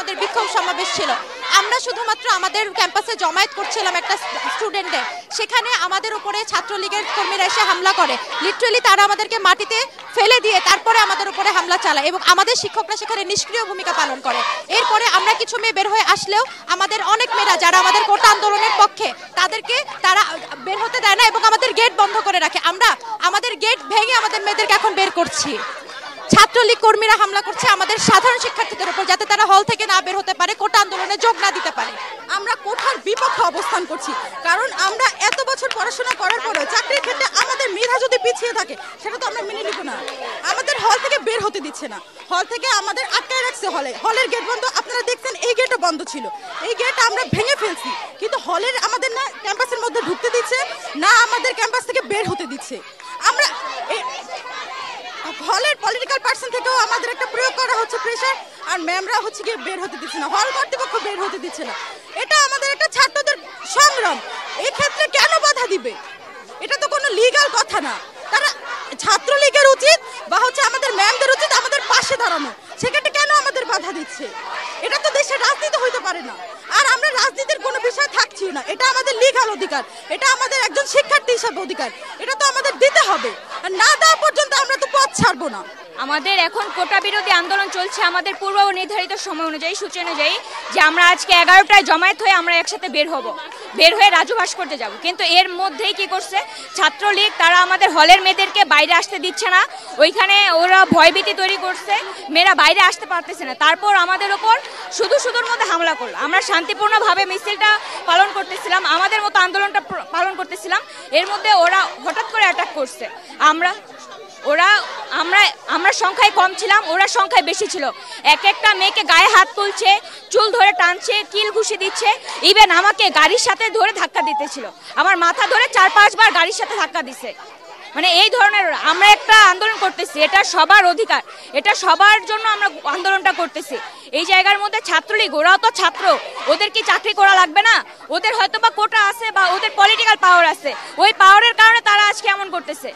আমাদের বিক্ষোভ সমাবেশ ছিল। আমরা শুধুমাত্র আমাদের ক্যাম্পাসে জমায়েত করছিলাম একটা স্টুডেন্টদের, সেখানে আমাদের উপরে ছাত্রলীগের কর্মীরা এসে হামলা করে। লিটারালি তারা আমাদেরকে মাটিতে ফেলে দিয়ে তারপরে আমাদের উপরে হামলা চালায় এবং আমাদের শিক্ষকরা সেখানে নিষ্ক্রিয় ভূমিকা পালন করে। এরপরে আমরা কিছু মেয়ে বের হয়ে আসলেও আমাদের অনেক মেয়েরা যারা আমাদের কোটা আন্দোলনের পক্ষে তাদেরকে তারা বের হতে দেয় না এবং আমাদের গেট বন্ধ করে রাখে। আমরা আমাদের গেট ভেঙে আমাদের মেয়েদেরকে এখন বের করছি। ছাত্রলীগ কর্মীরা হামলা করছে আমাদের সাধারণ শিক্ষার্থীদের উপর, যাতে তারা হল থেকে না বের হতে পারে, কোটা আন্দোলনে যোগ না দিতে পারে। আমরা কোঠার বিপক্ষে অবস্থান করছি, কারণ আমরা এত বছর পড়াশোনা করার পরে চাকরির ক্ষেত্রে আমাদের মেধা যদি পিছিয়ে থাকে সেটা তো আমরা মেনে নিব না। আমাদের হল থেকে বের হতে দিচ্ছে না, হল থেকে আমাদের আটকায় রাখছে। হলের গেট বন্ধ, আপনারা দেখছেন এই গেটও বন্ধ ছিল, এই গেট আমরা ভেঙে ফেলছি, কিন্তু হলের আমাদের না ক্যাম্পাসের মধ্যে ঢুকতে দিচ্ছে না আমাদের ক্যাম্পাস থেকে বের হতে দিচ্ছে। আমরা হলের পলিটিক্যাল পার্সন থেকেও আমাদের একটা প্রয়োগ করা হচ্ছে প্রেশার, আর ম্যামরা হচ্ছে গিয়ে বের হতে দিচ্ছে না, হল কর্তৃপক্ষ বের হতে দিচ্ছে না। এটা আমাদের একটা ছাত্রদের সংগ্রাম, এই ক্ষেত্রে কেন বাধা দিবে? এটা তো কোনো লিগ্যাল কথা না। তারা ছাত্রলীগের উচিত বা হচ্ছে আমাদের ম্যামদের উচিত আমাদের পাশে দাঁড়ানো, সেক্ষেত্রে কেন আমাদের বাধা দিচ্ছে? এটা তো দেশের রাজনীতি হইতে পারে না, আর আমরা রাজনীতির কোনো বিষয় থাকছিও না। এটা আমাদের লিগ্যাল অধিকার, এটা আমাদের একজন শিক্ষার্থী হিসাবে অধিকার, এটা তো আমাদের দিতে হবে, আর না দেওয়া পর্যন্ত আমরা তো পথ ছাড়বো না। আমাদের এখন কোটা বিরোধী আন্দোলন চলছে আমাদের পূর্ব নির্ধারিত সময় অনুযায়ী, সূচি অনুযায়ী, যে আমরা আজকে 11টায় জমায়েত হয়ে আমরা একসাথে বের হয়ে রাজু ভাস্কর্যে যাব। কিন্তু এর মধ্যেই কি করছে ছাত্রলীগ, তারা আমাদের হলের মেয়েদেরকে বাইরে আসতে দিচ্ছে না, ওইখানে ওরা ভয়ভীতি তৈরি করছে, মেয়েরা বাইরে আসতে পারতেছে না। তারপর আমাদের ওপর শুধুর মধ্যে হামলা করলো। আমরা শান্তিপূর্ণভাবে মিছিলটা পালন করতেছিলাম, আমাদের মতো আন্দোলনটা পালন করতেছিলাম, এর মধ্যে ওরা হঠাৎ করে অ্যাটাক করছে। আমরা সংখ্যায় কম ছিলাম, ওরা সংখ্যায় বেশি ছিল। একটা মেয়েকে গায়ে হাত তুলছে, চুল ধরে টানছে, কিল ঘুষি দিচ্ছে, ইভেন আমাকে গাড়ির সাথে ধরে ধাক্কা দিতেছিল, আমার মাথা ধরে 4-5 বার গাড়ির সাথে ধাক্কা দিছে। মানে এই ধরনের আমরা একটা আন্দোলন করতেছি, এটা সবার অধিকার, এটা সবার জন্য আমরা আন্দোলনটা করতেছি। এই জায়গার মধ্যে ছাত্রলীগ, ওরাও তো ছাত্র, ওদের কি চাকরি করা লাগবে না? ওদের হয়তো বা কোটা আছে বা ওদের পলিটিক্যাল পাওয়ার আছে, ওই পাওয়ারের কারণে তারা আজকে এমন করতেছে।